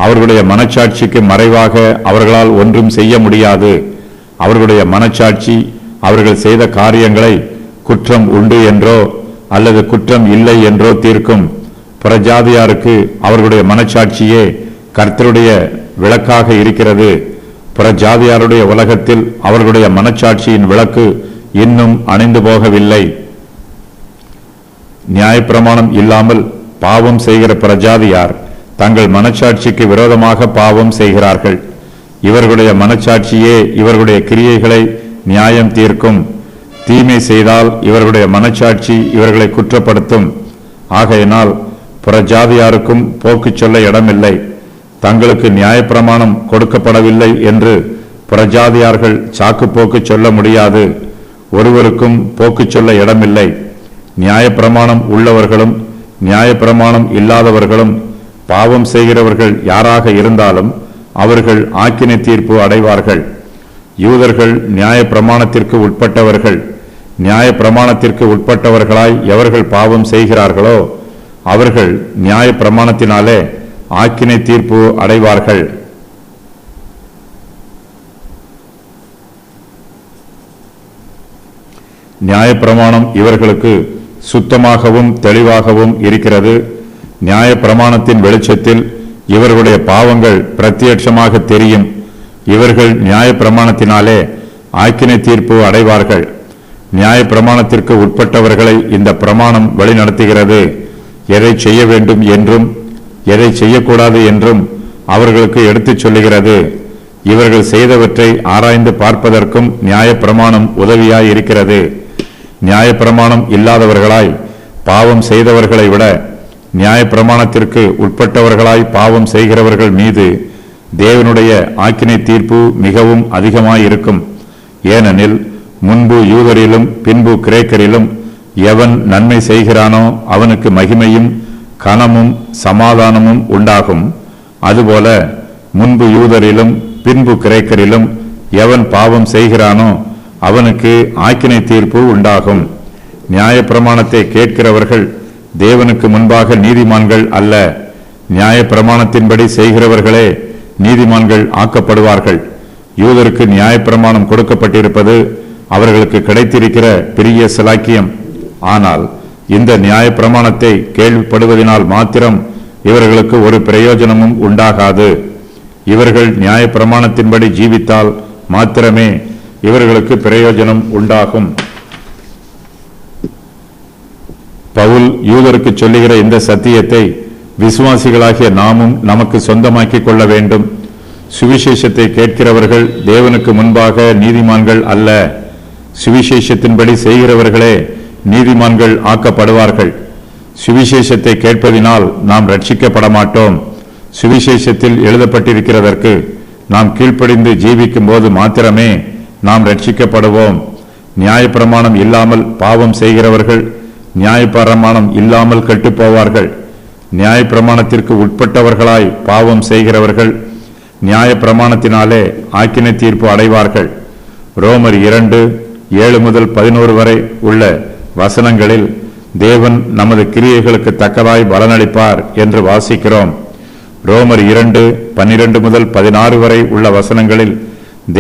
அவர்களுடைய மனச்சாட்சிக்கு மறைவாக அவர்களால் ஒன்றும் செய்ய முடியாது. அவர்களுடைய மனச்சாட்சி அவர்கள் செய்த காரியங்களை குற்றம் உண்டு என்றோ அல்லது குற்றம் இல்லை என்றோ தீர்க்கும். புறஜாதியாருக்கு அவர்களுடைய மனச்சாட்சியே கர்த்தருடைய விளக்காக இருக்கிறது. புறஜாதியாருடைய உலகத்தில் அவர்களுடைய மனச்சாட்சியின் விளக்கு இன்னும் அணைந்து போகவில்லை. நியாயப்பிரமாணம் இல்லாமல் பாவம் செய்கிற பிரஜாதியார் தங்கள் மனச்சாட்சிக்கு விரோதமாக பாவம் செய்கிறார்கள். இவர்களுடைய மனச்சாட்சியே இவர்களுடைய கிரியைகளை நியாயம் தீர்க்கும். தீமை செய்தால் இவர்களுடைய மனச்சாட்சி இவர்களை குற்றப்படுத்தும். ஆகையினால் புறஜாதியாருக்கும் போக்கு சொல்ல இடமில்லை. தங்களுக்கு நியாயப்பிரமாணம் கொடுக்கப்படவில்லை என்று புறஜாதியார்கள் சாக்கு போக்கு சொல்ல முடியாது. ஒருவருக்கும் போக்கு சொல்ல இடமில்லை. நியாயப்பிரமாணம் உள்ளவர்களும் நியாயப்பிரமாணம் இல்லாதவர்களும் பாவம் செய்கிறவர்கள் யாராக இருந்தாலும் அவர்கள் ஆக்கினை தீர்ப்பு அடைவார்கள். யூதர்கள் நியாயப்பிரமாணத்திற்கு உட்பட்டவர்கள். நியாயப்பிரமாணத்திற்கு உட்பட்டவர்களாய் எவர்கள் பாவம் செய்கிறார்களோ அவர்கள் நியாயப்பிரமாணத்தினாலே ஆக்கினை தீர்ப்பு அடைவார்கள். நியாயப்பிரமாணம் இவர்களுக்கு சுத்தமாகவும் தெளிவாகவும் இருக்கிறது. நியாயப்பிரமாணத்தின் வெளிச்சத்தில் இவர்களுடைய பாவங்கள் பிரத்யட்சமாக தெரியும். இவர்கள் நியாயப்பிரமாணத்தினாலே ஆக்கினை தீர்ப்பு அடைவார்கள். நியாயப்பிரமாணத்திற்கு உட்பட்டவர்களை இந்த பிரமாணம் வழிநடத்துகிறது. எதை செய்ய வேண்டும் என்றும் எதை செய்யக்கூடாது என்றும் அவர்களுக்கு எடுத்துச் சொல்லுகிறது. இவர்கள் செய்தவற்றை ஆராய்ந்து பார்ப்பதற்கும் நியாயப்பிரமாணம் உதவியாய் இருக்கிறது. நியாயப்பிரமாணம் இல்லாதவர்களாய் பாவம் செய்தவர்களை விட நியாயப்பிரமாணத்திற்கு உட்பட்டவர்களாய் பாவம் செய்கிறவர்கள் மீது தேவனுடைய ஆக்கினை தீர்ப்பு மிகவும் அதிகமாயிருக்கும். ஏனெனில் முன்பு யூதரிலும் பின்பு கிரேக்கரிலும் எவன் நன்மை செய்கிறானோ அவனுக்கு மகிமையும் கனமும் சமாதானமும் உண்டாகும். அதுபோல முன்பு யூதரிலும் பின்பு கிரேக்கரிலும் எவன் பாவம் செய்கிறானோ அவனுக்கு ஆக்கினை தீர்ப்பு உண்டாகும். நியாயப்பிரமாணத்தை கேட்கிறவர்கள் தேவனுக்கு முன்பாக நீதிமான்கள் அல்ல, நியாயப்பிரமாணத்தின்படி செய்கிறவர்களே நீதிமான்கள் ஆக்கப்படுவார்கள். யூதருக்கு நியாயப்பிரமாணம் கொடுக்கப்பட்டிருப்பது அவர்களுக்கு கிடைத்திருக்கிற பெரிய சிலாக்கியம். ஆனால் இந்த நியாயப்பிரமாணத்தை கேள்விப்படுவதனால் மாத்திரம் இவர்களுக்கு ஒரு பிரயோஜனமும் உண்டாகாது. இவர்கள் நியாயப்பிரமாணத்தின்படி ஜீவித்தால் மாத்திரமே இவர்களுக்கு பிரயோஜனம் உண்டாகும். பவுல் யூதருக்கு சொல்லுகிற இந்த சத்தியத்தை விசுவாசிகளாகிய நாமும் நமக்கு சொந்தமாக்கிக் கொள்ள வேண்டும். சுவிசேஷத்தை கேட்கிறவர்கள் தேவனுக்கு முன்பாக நீதிமான்கள் அல்ல, சுவிசேஷத்தின்படி செய்கிறவர்களே நீதிமான்கள் ஆக்கப்படுவார்கள். சுவிசேஷத்தை கேட்பதினால் நாம் ரட்சிக்கப்பட மாட்டோம். சுவிசேஷத்தில் எழுதப்பட்டிருக்கிறதற்கு நாம் கீழ்ப்படிந்து ஜீவிக்கும் போது மாத்திரமே நாம் ரட்சிக்கப்படுவோம். நியாயப்பிரமாணம் இல்லாமல் பாவம் செய்கிறவர்கள் நியாயப்பிரமாணம் இல்லாமல் கெட்டுப்போவார்கள். நியாயப்பிரமாணத்திற்கு உட்பட்டவர்களாய் பாவம் செய்கிறவர்கள் நியாயப்பிரமாணத்தினாலே ஆக்கினை தீர்ப்பு அடைவார்கள். ரோமர் 2:7-11 வரை உள்ள வசனங்களில் தேவன் நமது கிரியைகளுக்கு தக்கதாய் பலனளிப்பார் என்று வாசிக்கிறோம். ரோமர் 2:12-16 வரை உள்ள வசனங்களில்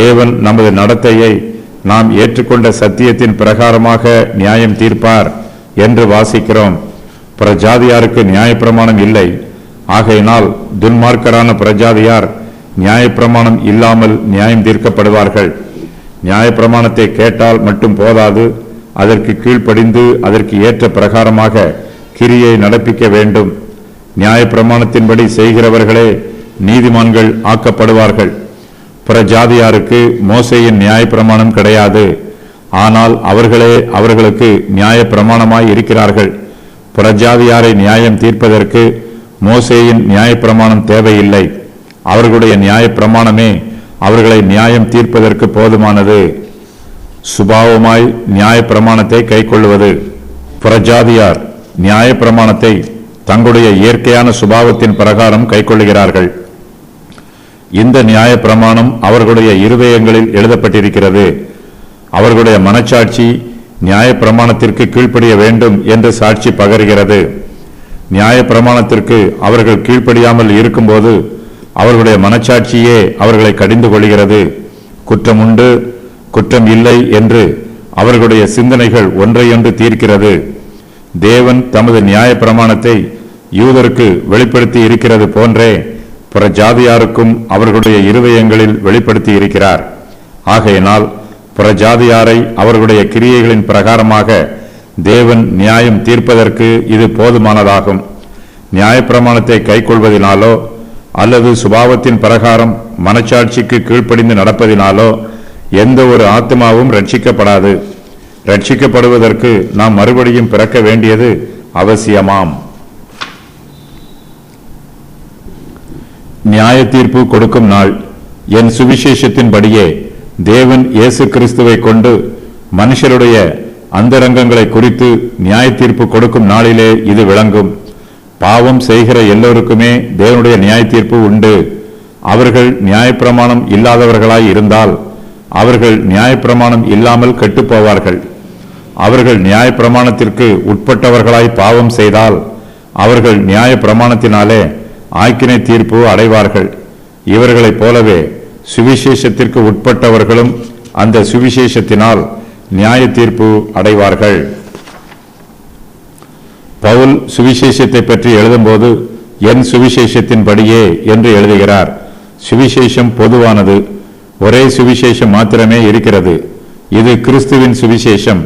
தேவன் நமது நடத்தையை நாம் ஏற்றுக்கொண்ட சத்தியத்தின் பிரகாரமாக நியாயம் தீர்ப்பார் என்று வாசிக்கிறோம். பிரஜாதியாருக்கு நியாயப்பிரமாணம் இல்லை, ஆகையினால் துன்மார்க்கரான பிரஜாதியார் நியாயப்பிரமாணம் இல்லாமல் நியாயம் தீர்க்கப்படுவார்கள். நியாயப்பிரமாணத்தை கேட்டால் மட்டும் போதாது, அதற்கு கீழ்ப்படிந்து அதற்கு ஏற்ற பிரகாரமாக கிரியை நடப்பிக்க வேண்டும். நியாயப்பிரமாணத்தின்படி செய்கிறவர்களே நீதிமான்கள் ஆக்கப்படுவார்கள். பிரஜாதியாருக்கு மோசேயின் நியாயப்பிரமாணம் கிடையாது, ஆனால் அவர்களே அவர்களுக்கு நியாயப்பிரமாணமாய் இருக்கிறார்கள். பிரஜாதியாரை நியாயம் தீர்ப்பதற்கு மோசேயின் நியாயப்பிரமாணம் தேவையில்லை. அவர்களுடைய நியாயப்பிரமாணமே அவர்களை நியாயம் தீர்ப்பதற்கு போதுமானது. சுபாவமாய் நியாயப்பிரமாணத்தை கைக்கொள்வது. பிரஜாதியார் நியாயப்பிரமாணத்தை தங்களுடைய இயற்கையான சுபாவத்தின் பிரகாரம் கைக்கொள்ளுகிறார்கள். இந்த நியாயப்பிரமாணம் அவர்களுடைய இருதயங்களில் எழுதப்பட்டிருக்கிறது. அவர்களுடைய மனச்சாட்சி நியாயப்பிரமாணத்திற்கு கீழ்ப்படிய வேண்டும் என்று சாட்சி பகர்கிறது. நியாயப்பிரமாணத்திற்கு அவர்கள் கீழ்ப்படியாமல் இருக்கும்போது அவர்களுடைய மனச்சாட்சியே அவர்களை கடிந்து கொள்கிறது. குற்றம் உண்டு, குற்றம் இல்லை என்று அவர்களுடைய சிந்தனைகள் ஒன்றையொன்று தீர்க்கிறது. தேவன் தமது நியாயப்பிரமாணத்தை யூதருக்கு வெளிப்படுத்தி இருக்கிறது போன்றே புறஜாதியாருக்கும் அவர்களுடைய இருதயங்களில் வெளிப்படுத்தி இருக்கிறார். ஆகையினால் புறஜாதியாரை அவர்களுடைய கிரியைகளின் பிரகாரமாக தேவன் நியாயம் தீர்ப்பதற்கு இது போதுமானதாகும். நியாயப்பிரமாணத்தை கைக்கொள்வதினாலோ அல்லது சுபாவத்தின் பிரகாரம் மனச்சாட்சிக்கு கீழ்ப்படிந்து நடப்பதினாலோ எந்த ஒரு ஆத்மாவும் ரட்சிக்கப்படாது. ரட்சிக்கப்படுவதற்கு நாம் மறுபடியும் பிறக்க வேண்டியது அவசியமாம். நியாய தீர்ப்பு கொடுக்கும் நாள். என் சுவிசேஷத்தின்படியே தேவன் இயேசு கிறிஸ்துவை கொண்டு மனுஷருடைய அந்தரங்கங்களை குறித்து நியாய தீர்ப்பு கொடுக்கும் நாளிலே இது விளங்கும். பாவம் செய்கிற எல்லோருக்குமே தேவனுடைய நியாய தீர்ப்பு உண்டு. அவர்கள் நியாயப்பிரமாணம் இல்லாதவர்களாய் இருந்தால் அவர்கள் நியாயப்பிரமாணம் இல்லாமல் கெட்டுப்போவார்கள். அவர்கள் நியாயப்பிரமாணத்திற்கு உட்பட்டவர்களாய் பாவம் செய்தால் அவர்கள் நியாயப்பிரமாணத்தினாலே ஆக்கினை தீர்ப்பு அடைவார்கள். இவர்களைப் போலவே சுவிசேஷத்திற்கு உட்பட்டவர்களும் அந்த சுவிசேஷத்தினால் நியாய தீர்ப்பு அடைவார்கள். பவுல் சுவிசேஷத்தை பற்றி எழுதும்போது என் சுவிசேஷத்தின்படியே என்று எழுதுகிறார். சுவிசேஷம் பொதுவானது. ஒரே சுவிசேஷம் மாத்திரமே இருக்கிறது. இது கிறிஸ்துவின் சுவிசேஷம்.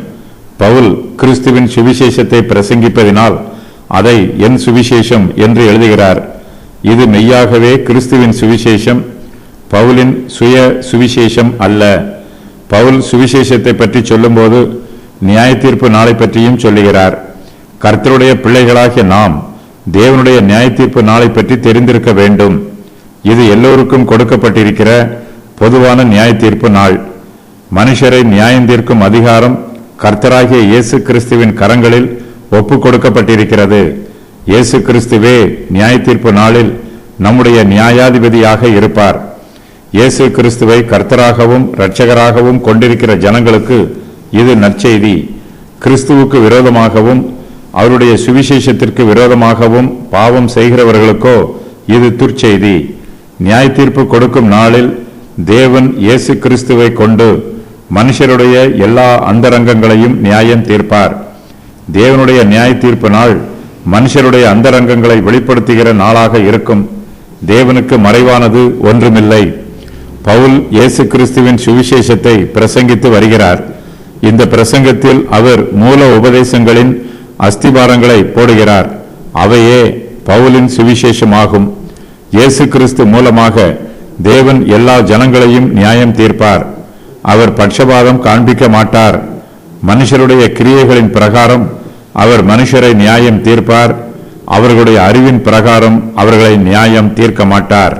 பவுல் கிறிஸ்துவின் சுவிசேஷத்தை பிரசங்கிப்பதினால் அதை என் சுவிசேஷம் என்று எழுதுகிறார். இது மெய்யாகவே கிறிஸ்துவின் சுவிசேஷம், பவுலின் சுய சுவிசேஷம் அல்ல. பவுல் சுவிசேஷத்தை பற்றி சொல்லும்போது நியாய தீர்ப்பு நாளை பற்றியும் சொல்லுகிறார். கர்த்தருடைய பிள்ளைகளாகிய நாம் தேவனுடைய நியாய தீர்ப்பு நாளை பற்றி தெரிந்திருக்க வேண்டும். இது எல்லோருக்கும் கொடுக்கப்பட்டிருக்கிற பொதுவான நியாய தீர்ப்பு நாள். மனுஷரை நியாயம் தீர்க்கும் அதிகாரம் கர்த்தராகிய இயேசு கிறிஸ்துவின் கரங்களில் ஒப்பு கொடுக்கப்பட்டிருக்கிறது. இயேசு கிறிஸ்துவே நியாய தீர்ப்பு நாளில் நம்முடைய நியாயாதிபதியாக இருப்பார். இயேசு கிறிஸ்துவை கர்த்தராகவும் இரட்சகராகவும் கொண்டிருக்கிற ஜனங்களுக்கு இது நற்செய்தி. கிறிஸ்துவுக்கு விரோதமாகவும் அவருடைய சுவிசேஷத்திற்கு விரோதமாகவும் பாவம் செய்கிறவர்களுக்கோ இது துர்ச்செய்தி. நியாய தீர்ப்பு கொடுக்கும் நாளில் தேவன் இயேசு கிறிஸ்துவை கொண்டு மனுஷருடைய எல்லா அந்தரங்கங்களையும் நியாயம் தீர்ப்பார். தேவனுடைய நியாய தீர்ப்பு நாள் மனுஷருடைய அந்தரங்கங்களை வெளிப்படுத்துகிற நாளாக இருக்கும். தேவனுக்கு மறைவானது ஒன்றுமில்லை. பவுல் இயேசு கிறிஸ்துவின் சுவிசேஷத்தை பிரசங்கித்து வருகிறார். இந்த பிரசங்கத்தில் அவர் மூல உபதேசங்களின் அஸ்திபாரங்களை போடுகிறார். அவையே பவுலின் சுவிசேஷமாகும். இயேசு கிறிஸ்து மூலமாக தேவன் எல்லா ஜனங்களையும் நியாயம் தீர்ப்பார். அவர் பட்சபாதம் காண்பிக்க மாட்டார். மனுஷருடைய கிரியைகளின் பிரகாரம் அவர் மனுஷரை நியாயம் தீர்ப்பார். அவர்களுடைய அறிவின் பிரகாரம் அவர்களை நியாயம் தீர்க்க மாட்டார்.